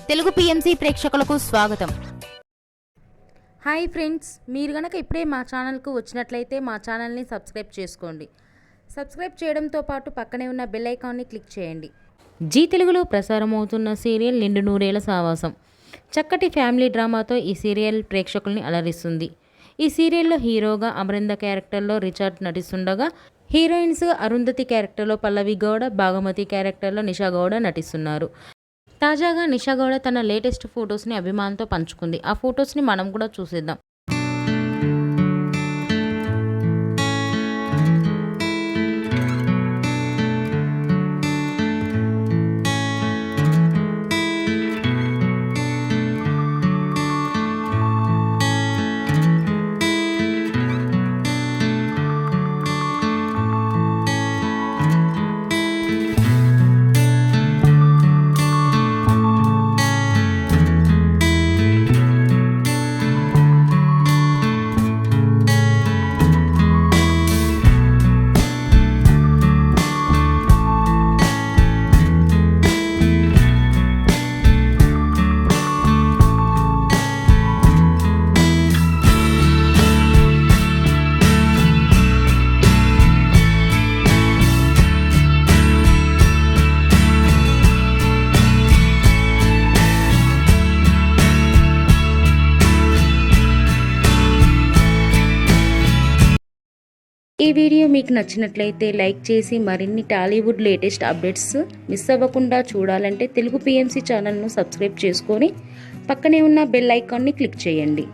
Telugu PMC ప్రేక్షకులకు స్వాగతం. Hi friends, మీరు గనక ఇప్పుడే మా ఛానల్కు వచ్చినట్లయితే మా ఛానల్ని సబ్స్క్రైబ్ చేసుకోండి. సబ్స్క్రైబ్ చేయడంతో పాటు పక్కనే ఉన్న బెల్ ఐకాన్ని క్లిక్ చేయండి. జీ తెలుగులో ప్రసారమవుతున్న సీరియల్ నిండు నూరేళ్ల సావాసం చక్కటి ఫ్యామిలీ డ్రామాతో ఈ సీరియల్ ప్రేక్షకుల్ని అలరిస్తుంది. ఈ సీరియల్లో హీరోగా అమరింద క్యారెక్టర్లో రిచార్డ్ నటిస్తుండగా, హీరోయిన్స్ అరుంధతి క్యారెక్టర్లో పల్లవి గౌడ, భాగమతి క్యారెక్టర్లో నిషా గౌడ నటిస్తున్నారు. తాజాగా నిషా గౌడ తన లేటెస్ట్ ఫొటోస్ని అభిమానులతో పంచుకుంది. ఆ ఫొటోస్ని మనం కూడా చూసేద్దాం. ఈ వీడియో మీకు నచ్చినట్లయితే లైక్ చేసి మరిన్ని టాలీవుడ్ లేటెస్ట్ అప్డేట్స్ మిస్ అవ్వకుండా చూడాలంటే తెలుగు పిఎంసి ఛానల్ను సబ్స్క్రైబ్ చేసుకొని పక్కనే ఉన్న బెల్ ఐకాన్ని క్లిక్ చేయండి.